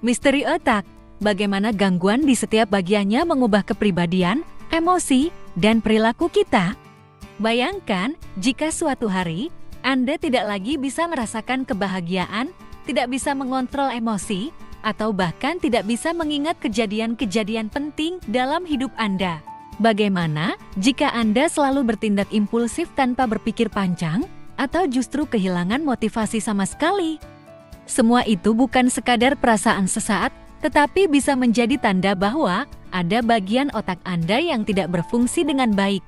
Misteri otak, bagaimana gangguan di setiap bagiannya mengubah kepribadian, emosi, dan perilaku kita. Bayangkan jika suatu hari Anda tidak lagi bisa merasakan kebahagiaan, tidak bisa mengontrol emosi, atau bahkan tidak bisa mengingat kejadian-kejadian penting dalam hidup Anda. Bagaimana jika Anda selalu bertindak impulsif tanpa berpikir panjang, atau justru kehilangan motivasi sama sekali? Semua itu bukan sekadar perasaan sesaat, tetapi bisa menjadi tanda bahwa ada bagian otak Anda yang tidak berfungsi dengan baik.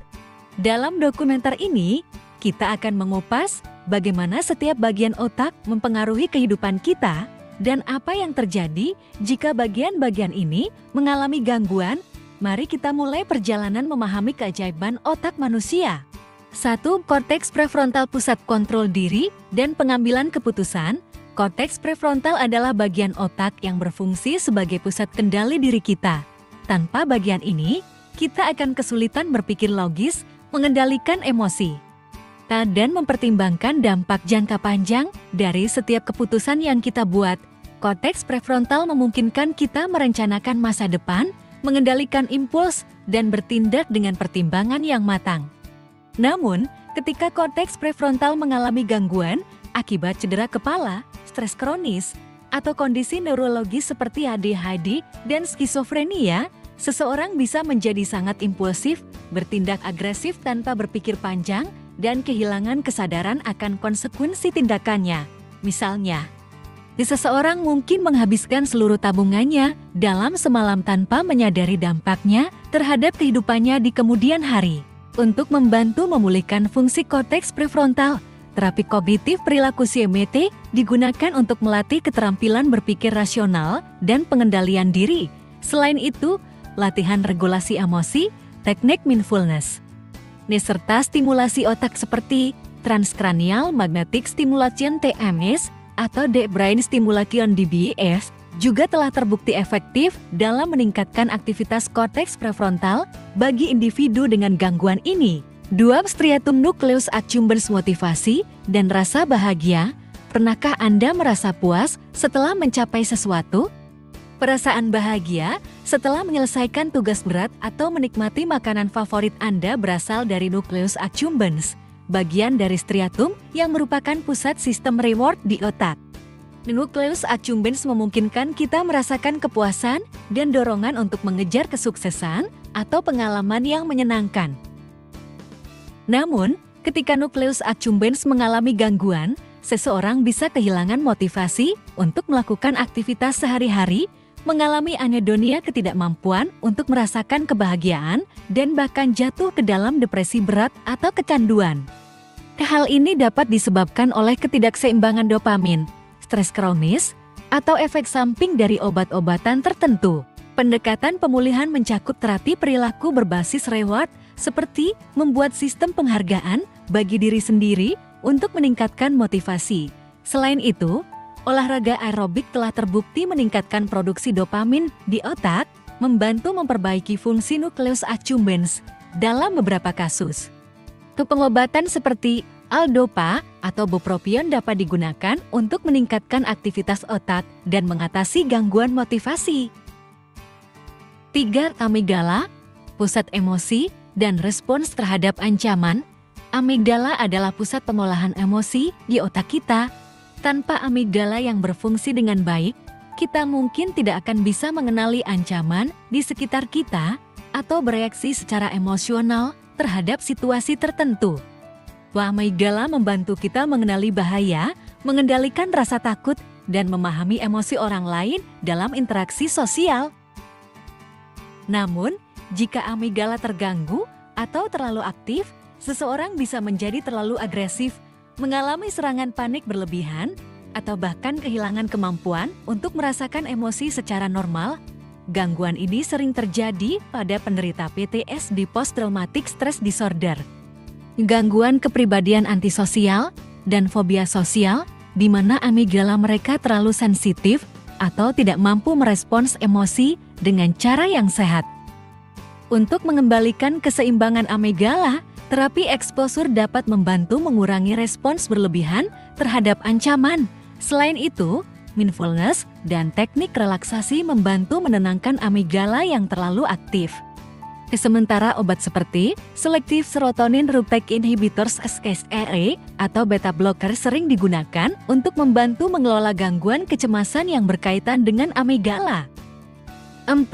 Dalam dokumenter ini, kita akan mengupas bagaimana setiap bagian otak mempengaruhi kehidupan kita dan apa yang terjadi jika bagian-bagian ini mengalami gangguan. Mari kita mulai perjalanan memahami keajaiban otak manusia. 1. Korteks prefrontal, pusat kontrol diri dan pengambilan keputusan. Korteks prefrontal adalah bagian otak yang berfungsi sebagai pusat kendali diri kita. Tanpa bagian ini, kita akan kesulitan berpikir logis, mengendalikan emosi, dan mempertimbangkan dampak jangka panjang dari setiap keputusan yang kita buat. Korteks prefrontal memungkinkan kita merencanakan masa depan, mengendalikan impuls, dan bertindak dengan pertimbangan yang matang. Namun, ketika korteks prefrontal mengalami gangguan akibat cedera kepala, stres kronis, atau kondisi neurologis seperti ADHD dan skizofrenia, seseorang bisa menjadi sangat impulsif, bertindak agresif tanpa berpikir panjang, dan kehilangan kesadaran akan konsekuensi tindakannya. Misalnya, seseorang mungkin menghabiskan seluruh tabungannya dalam semalam tanpa menyadari dampaknya terhadap kehidupannya di kemudian hari. Untuk membantu memulihkan fungsi korteks prefrontal, terapi kognitif perilaku CBT digunakan untuk melatih keterampilan berpikir rasional dan pengendalian diri. Selain itu, latihan regulasi emosi, teknik mindfulness, serta stimulasi otak seperti transcranial magnetic stimulation (TMS) atau Deep Brain Stimulation (DBS) juga telah terbukti efektif dalam meningkatkan aktivitas korteks prefrontal bagi individu dengan gangguan ini. 2. Striatum nucleus accumbens, motivasi dan rasa bahagia. Pernahkah Anda merasa puas setelah mencapai sesuatu? Perasaan bahagia setelah menyelesaikan tugas berat atau menikmati makanan favorit Anda berasal dari nucleus accumbens, bagian dari striatum yang merupakan pusat sistem reward di otak. Nucleus accumbens memungkinkan kita merasakan kepuasan dan dorongan untuk mengejar kesuksesan atau pengalaman yang menyenangkan. Namun, ketika nucleus accumbens mengalami gangguan, seseorang bisa kehilangan motivasi untuk melakukan aktivitas sehari-hari, mengalami anedonia, ketidakmampuan untuk merasakan kebahagiaan, dan bahkan jatuh ke dalam depresi berat atau kecanduan. Hal ini dapat disebabkan oleh ketidakseimbangan dopamin, stres kronis, atau efek samping dari obat-obatan tertentu. Pendekatan pemulihan mencakup terapi perilaku berbasis reward, seperti membuat sistem penghargaan bagi diri sendiri untuk meningkatkan motivasi. Selain itu, olahraga aerobik telah terbukti meningkatkan produksi dopamin di otak, membantu memperbaiki fungsi nucleus accumbens dalam beberapa kasus. Pengobatan seperti L-Dopa atau bupropion dapat digunakan untuk meningkatkan aktivitas otak dan mengatasi gangguan motivasi. 3. Amigdala, pusat emosi dan respons terhadap ancaman. Amigdala adalah pusat pengolahan emosi di otak kita. Tanpa amigdala yang berfungsi dengan baik, kita mungkin tidak akan bisa mengenali ancaman di sekitar kita atau bereaksi secara emosional terhadap situasi tertentu. Amigdala membantu kita mengenali bahaya, mengendalikan rasa takut, dan memahami emosi orang lain dalam interaksi sosial. Namun, jika amigdala terganggu atau terlalu aktif, seseorang bisa menjadi terlalu agresif, mengalami serangan panik berlebihan, atau bahkan kehilangan kemampuan untuk merasakan emosi secara normal. Gangguan ini sering terjadi pada penderita PTSD (Post-Traumatic Stress Disorder), gangguan kepribadian antisosial, dan fobia sosial, di mana amigdala mereka terlalu sensitif atau tidak mampu merespons emosi dengan cara yang sehat. Untuk mengembalikan keseimbangan amigdala, terapi eksposur dapat membantu mengurangi respons berlebihan terhadap ancaman. Selain itu, mindfulness, dan teknik relaksasi membantu menenangkan amigdala yang terlalu aktif. Sementara obat seperti selective serotonin reuptake inhibitors (SSRI) atau beta blocker sering digunakan untuk membantu mengelola gangguan kecemasan yang berkaitan dengan amigdala. 4.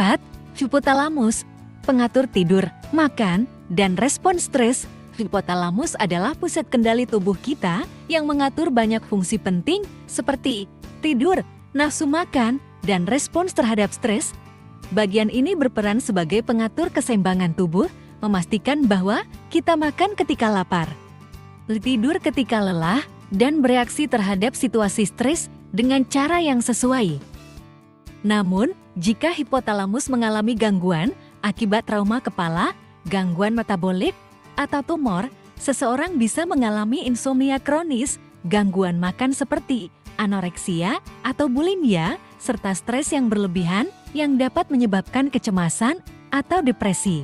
Hipotalamus, pengatur tidur, makan, dan respon stres. Hipotalamus adalah pusat kendali tubuh kita yang mengatur banyak fungsi penting seperti tidur, nafsu makan, dan respons terhadap stres. Bagian ini berperan sebagai pengatur keseimbangan tubuh, memastikan bahwa kita makan ketika lapar, tidur ketika lelah, dan bereaksi terhadap situasi stres dengan cara yang sesuai. Namun, jika hipotalamus mengalami gangguan akibat trauma kepala, gangguan metabolik, atau tumor, seseorang bisa mengalami insomnia kronis, gangguan makan seperti anoreksia atau bulimia, serta stres yang berlebihan yang dapat menyebabkan kecemasan atau depresi.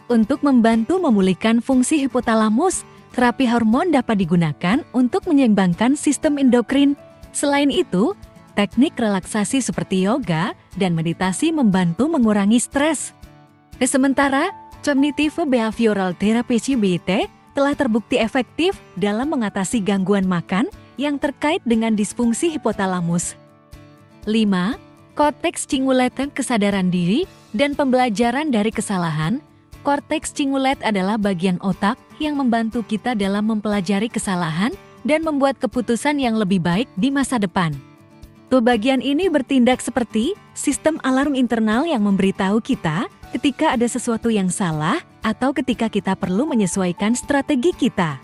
Untuk membantu memulihkan fungsi hipotalamus, terapi hormon dapat digunakan untuk menyeimbangkan sistem endokrin. Selain itu, teknik relaksasi seperti yoga dan meditasi membantu mengurangi stres. Sementara, Cognitive Behavioral Therapy (CBT) telah terbukti efektif dalam mengatasi gangguan makan yang terkait dengan disfungsi hipotalamus. 5. Cortex cingulate kesadaran diri dan pembelajaran dari kesalahan. Cortex cingulate adalah bagian otak yang membantu kita dalam mempelajari kesalahan dan membuat keputusan yang lebih baik di masa depan. Bagian ini bertindak seperti sistem alarm internal yang memberitahu kita ketika ada sesuatu yang salah atau ketika kita perlu menyesuaikan strategi kita.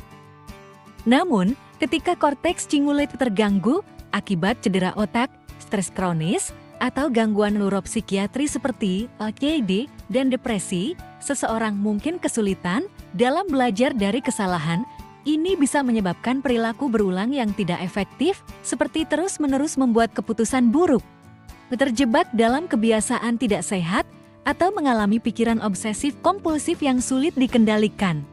Namun, ketika korteks cingulate terganggu akibat cedera otak, stres kronis, atau gangguan neuropsikiatri seperti ADHD dan depresi, seseorang mungkin kesulitan dalam belajar dari kesalahan. Ini bisa menyebabkan perilaku berulang yang tidak efektif, seperti terus-menerus membuat keputusan buruk, terjebak dalam kebiasaan tidak sehat, atau mengalami pikiran obsesif-kompulsif yang sulit dikendalikan.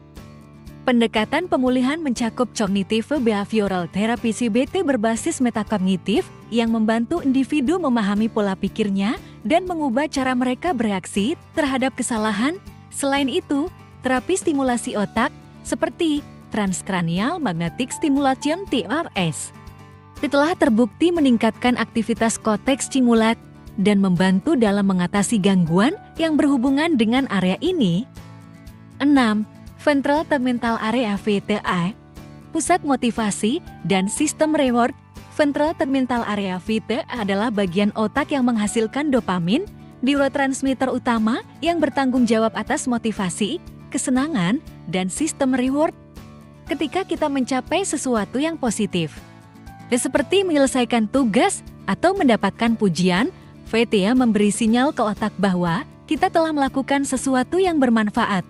Pendekatan pemulihan mencakup Cognitive Behavioral Therapy (CBT) berbasis metakognitif yang membantu individu memahami pola pikirnya dan mengubah cara mereka bereaksi terhadap kesalahan. Selain itu, terapi stimulasi otak seperti Transcranial Magnetic Stimulation (TMS) telah terbukti meningkatkan aktivitas korteks cingulate dan membantu dalam mengatasi gangguan yang berhubungan dengan area ini. 6. Ventral tegmental area (VTA), pusat motivasi dan sistem reward. Ventral tegmental area (VTA) adalah bagian otak yang menghasilkan dopamin, neurotransmitter utama yang bertanggung jawab atas motivasi, kesenangan, dan sistem reward ketika kita mencapai sesuatu yang positif. Seperti menyelesaikan tugas atau mendapatkan pujian, VTA memberi sinyal ke otak bahwa kita telah melakukan sesuatu yang bermanfaat.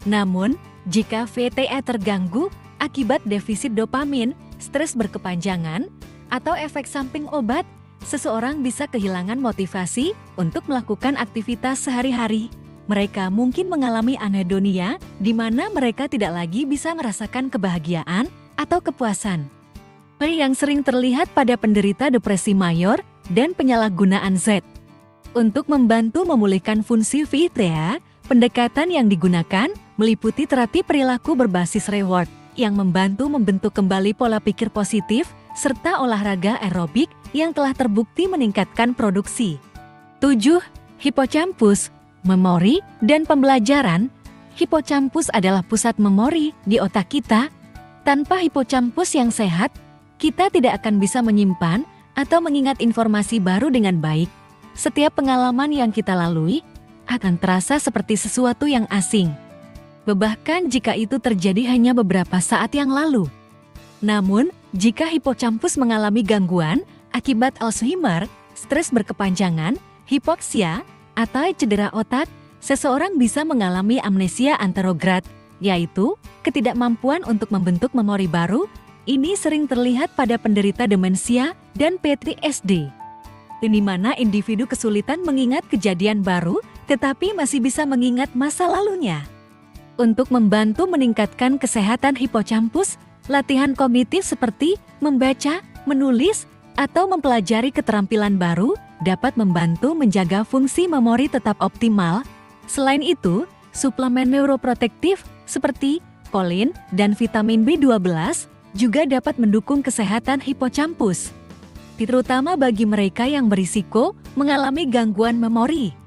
Namun, jika VTA terganggu akibat defisit dopamin, stres berkepanjangan, atau efek samping obat, seseorang bisa kehilangan motivasi untuk melakukan aktivitas sehari-hari. Mereka mungkin mengalami anedonia, di mana mereka tidak lagi bisa merasakan kebahagiaan atau kepuasan. Yang sering terlihat pada penderita depresi mayor dan penyalahgunaan zat. Untuk membantu memulihkan fungsi VTA, pendekatan yang digunakan meliputi terapi perilaku berbasis reward yang membantu membentuk kembali pola pikir positif serta olahraga aerobik yang telah terbukti meningkatkan produksi. 7. Hippocampus, memori dan pembelajaran. Hippocampus adalah pusat memori di otak kita. Tanpa hippocampus yang sehat, kita tidak akan bisa menyimpan atau mengingat informasi baru dengan baik. Setiap pengalaman yang kita lalui akan terasa seperti sesuatu yang asing, bahkan jika itu terjadi hanya beberapa saat yang lalu. Namun, jika hippocampus mengalami gangguan akibat Alzheimer, stres berkepanjangan, hipoksia, atau cedera otak, seseorang bisa mengalami amnesia anterograd, yaitu ketidakmampuan untuk membentuk memori baru. Ini sering terlihat pada penderita demensia dan PTSD, di mana individu kesulitan mengingat kejadian baru, tetapi masih bisa mengingat masa lalunya. Untuk membantu meningkatkan kesehatan hippocampus, latihan kognitif seperti membaca, menulis, atau mempelajari keterampilan baru dapat membantu menjaga fungsi memori tetap optimal. Selain itu, suplemen neuroprotektif seperti kolin dan vitamin B12 juga dapat mendukung kesehatan hipokampus, terutama bagi mereka yang berisiko mengalami gangguan memori.